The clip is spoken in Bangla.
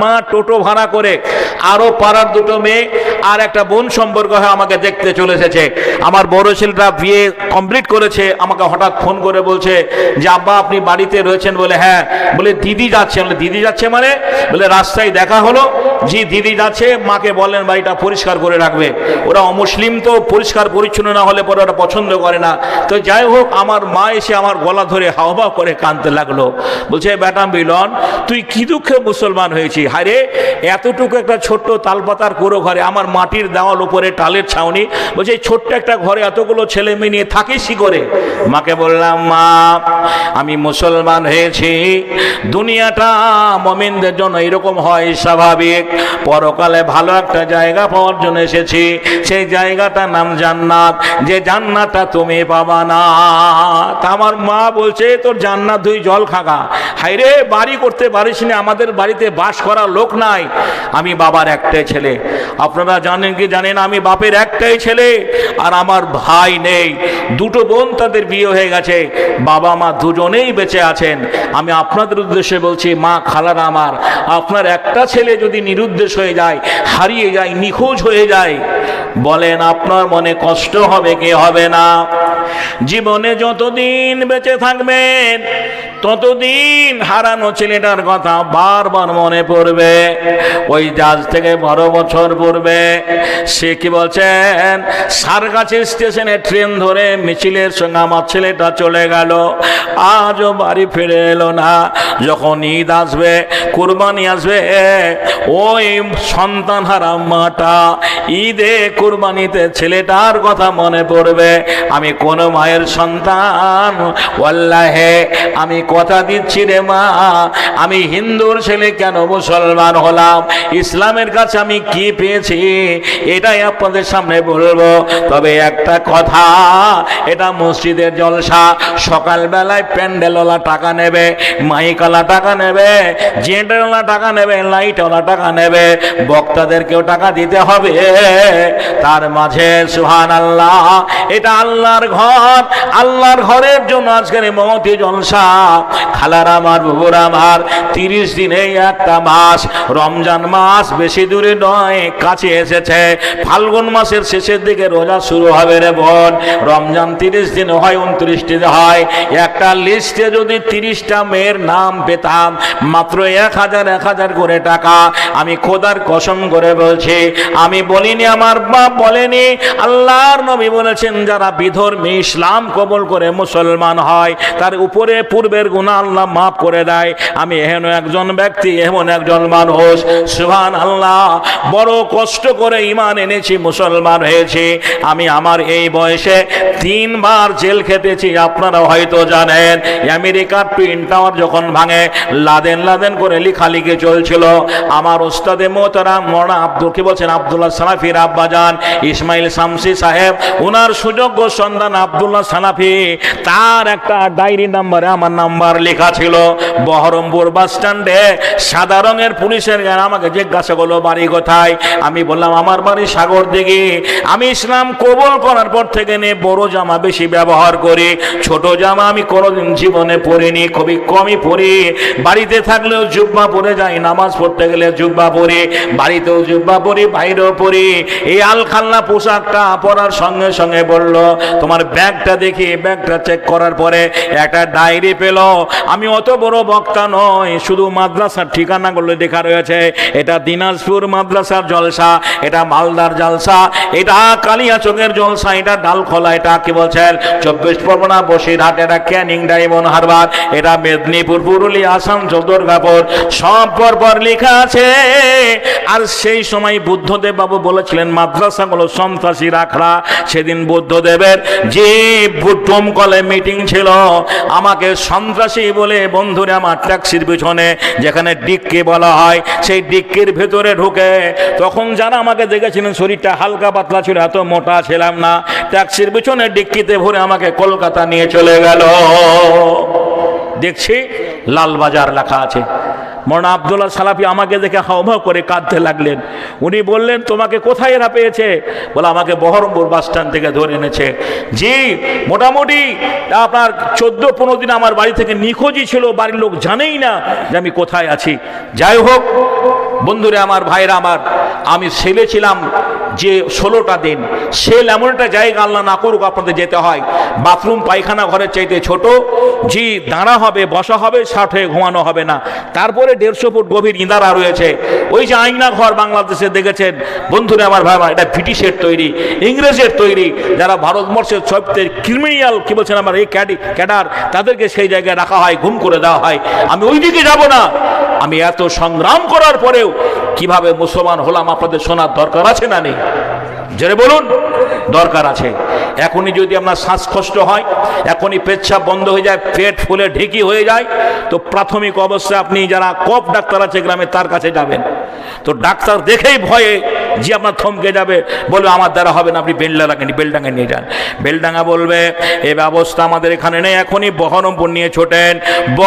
মা টোটো ভাড়া করে আরো পাড়ার দুটো মেয়ে আর একটা বোন সম্পর্ক হয়ে আমাকে দেখতে চলে এসেছে। আমার বড় ছেলেটা বিয়ে কমপ্লিট করেছে, আমাকে হঠাৎ ফোন করে বলছে যে আব্বা আপনি বাড়িতে রয়েছেন? বলে হ্যাঁ। বলে দিদি যাচ্ছে। বলে দিদি যাচ্ছে মানে? বলে রাস্তায় দেখা হলো, জি দিদি যাচ্ছে, মাকে বললেন বাড়িটা পরিষ্কার করে রাখবে। ওরা অমুসলিম তো, পরিষ্কার পরিচ্ছন্ন না হলে পরে ওরা পছন্দ করে না। তো যাই হোক, আমার মা এসে আমার গলা ধরে হাওয়া করে কাঁদতে লাগলো। বলছে বেটা মিলন, তুই কি দুঃখে মুসলমান হয়েছি? হায়রে, এতটুকু একটা ছোট্ট তালপাতার কুড়ো ঘরে, আমার মাটির দেওয়াল উপরে টালের ছাউনি, বলছে এই ছোট্ট একটা ঘরে এতগুলো ছেলে মেয়ে নিয়ে থাকিস কি করে? মাকে বললাম মা আমি মুসলমান হয়েছি, দুনিয়াটা মুমিনদের জন্য এরকম হয় স্বাভাবিক, পরকালে ভালো একটা জায়গা পাওয়ার জন্য এসেছি, সেই জায়গাটার নাম জান্নাত, যে জান্নাতটা তুমি পাবা না। তা আমার মা বলছে তোর জান্নাত তুই জল খাগা। হায়রে, বাড়ি করতে পারিস না, আমাদের বাড়িতে বাস করার লোক নাই। আমি বাবার একটাই ছেলে, আপনারা জানেন কি জানেন আমি বাপের একটাই ছেলে, আর আমার ভাই নেই। দুটো বোন তাদের বিয়ে হয়ে গেছে, বাবা মা দুজনেই বেঁচে আছেন। আমি আপনাদের উদ্দেশ্যে বলছি মা খালারা আমার, আপনার একটা ছেলে যদি নিরুদ্দেশ হয়ে যায়, হারিয়ে যায়, নিখোঁজ হয়ে যায়, বলেন আপনার মনে কষ্ট হবে কি হবে না? জীবনে যতদিন বেঁচে থাকবেন ততদিন হারানো ছেলেটার কথা বারবার মনে পড়বে। ওই জাজ থেকে 12 বছর পূর্বে সে কি বলছেন, সারগাছি স্টেশনে ট্রেন ধরে মিছিলের সঙ্গে আমার ছেলেটা চলে গেল, আজও বাড়ি ফিরে এলো না। যখন ঈদ আসবে, কুরবানি আসবে, ওই সন্তান হারা মাটা ঈদে কুরবানিতে ছেলেটার কথা মনে পড়বে। আমি কোন মায়ের সন্তান, ওয়াল্লাহে আমি কথা দিচ্ছি রে মা, আমি হিন্দুর ছেলে কেন মুসলমান হলাম, ইসলামের কাছে আমি কি পেয়েছি এটাই আপনাদের সামনে বলবো। তবে একটা কথা, এটা মসজিদের জলসা, সকালবেলায় প্যান্ডেলওয়ালা টাকা নেবে, মাইকওয়ালা টাকা নেবে, জেন্টওয়ালা টাকা নেবে, লাইটওয়ালা টাকা নেবে, বক্তাদেরকেও টাকা দিতে হবে। তার মাঝে সুবহানাল্লাহ, এটা আল্লাহর ঘর, আল্লাহর ঘরের জন্য আজকের মহতি জলসা। খালার আমার, বুবুর আমার, 30 দিনে একটা মাস, রমজান মাস বেশি দূরে নয়, কাছে এসেছে। ফাল্গুন মাসের শেষের দিকে রোজা শুরু হবে রে বোন। রমজান 30 দিন হয়, 29 দিন হয়। একটা লিস্টে যদি 30টা মেয়ের নাম পেতাম, মাত্র 1000 করে টাকা। আমি খোদার কসম করে বলছি, আমি বলিনি, আমার বাপ বলেনি, আল্লাহর নবী বলেছেন যারা বিধর্মী ইসলাম কবুল করে মুসলমান হয়, তার উপরে পূর্বের গুনাহ আল্লাহ মাফ করে দেয়। আমি এমন একজন ব্যক্তি, এমন একজন মানুষ, সুবহানাল্লাহ, বড় কষ্ট করে ঈমান এনেছি, মুসলমান হয়েছি। আমি আমার এই বয়সে 3 বার জেল খেটেছি, আপনারা হয়তো জানেন। আমেরিকার টুইন টাওয়ার যখন ভাঙে, লাদেন করে লেখালেখি চলছিল, আমার ওস্তাদে মোহতারাম মওলানা আব্দুল কি বলছেন আব্দুল্লাহ সালাফির আব্বাজান ইসমাইল শামসী সাহেব, ওনার সুযোগ্য সন্তান আব্দুল্লাহ সালাফি, তার একটা ডায়েরি নাম্বারে আমার নাম্বার লেখা ছিল। বহরমপুর বাস স্ট্যান্ডে সাদা রঙের পুলিশের গাড়ি আমাকে জিজ্ঞাসা করলো বাড়ি কোথায়। আমি বললাম আমার বাড়ি সাগরদিঘি। আমি ইসলাম কবুল করার পর থেকে নিয়ে বড় জামা বেশি ব্যবহার করি, ছোট জামা আমি কোনোদিন জীবনে পরিনি, খুবই কমই পরি। বাড়িতে থাকলেও জুব্বা পরে যাই, নামাজ পড়তে গেলে জুব্বা পরি, বাড়িতেও জুব্বা পরি, বাইরেও পরি। এই আলখাল্লা পোশাকটা পরার সঙ্গে সঙ্গে বলল তোমার ব্যাগটা দেখি। ব্যাগটা চেক করার পরে একটা ডায়েরি পেল। আমি অত বড় বক্তা নয়, শুধু মাদ্রাসার ঠিকানাগুলো লেখা রয়েছে। এটা দিনাজপুর মাদ্রাসার জলসা, এটা মালদার জলসা, এটা কালিয়াচকের জলসা, এটা ডালখোলা, এটা কি বলছেন 24 পরগনা বসিরহাট, এটা ক্যানিং ডায়মন্ড হারবার, এটা মেদিনীপুর, পুরুলিয়া, আসানসোল, দুর্গাপুর, সব পর লেখা আছে। আর সেই সময় বুদ্ধদেব বাবু বলেছিলেন মাদ্রাসাগুলো সন্ত্রাসী রাখরা। সেদিন বুদ্ধদেবের যে ডোমকলে মিটিং ছিল, আমাকে সন্ত্রাসী বলে বন্ধুরা আমার ট্যাক্সির পিছনে, যেখানে ডিক্কি বলা হয়, সেই ডিক্কির ভেতরে ঢুকে, তখন যারা আমাকে দেখেছিলেন শরীরটা হালকা পাতলা ছিল, এত মোটা ছিলাম না, ট্যাক্সির পিছনে ডিক্কিতে ভরে আমাকে কলকাতা নিয়ে চলে গেল। দেখছি লালবাজার লেখা আছে। মওলানা আব্দুল্লাহ সালাফি আমাকে দেখে হাওমাও করে কাঁদতে লাগলেন। উনি বললেন তোমাকে কোথায় এরা পেয়েছে? বলে আমাকে বহরমপুর বাস স্ট্যান্ড থেকে ধরে এনেছে। জি, মোটামুটি আপনার 14-15 দিন আমার বাড়ি থেকে নিখোঁজই ছিল, বাড়ির লোক জানেই না যে আমি কোথায় আছি। যাই হোক, বন্ধুরে আমার, ভাইরা আমার, আমি সেলে ছিলাম যে 16টা দিন। সেল এমন একটা জায়গা, আল্লাহ না করুক আপনাদের যেতে হয়, বাথরুম পায়খানা ঘরের চাইতে ছোট, জি দাঁড়া হবে, বসা হবে, ষাট হয়ে ঘুমানো হবে না। তারপরে 150 ফুট গভীর ইঁদারা রয়েছে। ওই যে আয়না ঘর বাংলাদেশে দেখেছেন বন্ধুরা আমার, ভাই আমার, এটা ব্রিটিশের তৈরি, ইংরেজের তৈরি। যারা ভারতবর্ষের সবচেয়ে ক্রিমিনাল কি বলছেন আমার এই ক্যাডার, তাদেরকে সেই জায়গায় রাখা হয়, ঘুম করে দেওয়া হয়। আমি ওই দিকে যাব না। আমি এত সংগ্রাম করার পরেও কিভাবে মুসলমান হলাম আপনাদের শোনার দরকার আছে না নেই? জোরে বলুন, দরকার আছে। এখনই যদি আপনার শ্বাসকষ্ট হয়, এখনই পেচ্ছাপ বন্ধ হয়ে যায়, পেট ফুলে ঢেকি হয়ে যায়, তো প্রাথমিক অবস্থায় আপনি যারা কফ ডাক্তার আছে গ্রামে তার কাছে যাবেন। তো ডাক্তার দেখেই ভয়ে যে আপনার থমকে যাবে, বলবে আমার দ্বারা হবে না, আপনি বেলডাঙ্গা নিয়ে যান। বেলডাঙ্গা বলবে এ ব্যবস্থা আমাদের এখানে নেই, এখনই বহরমপুর নিয়ে ছোটেন।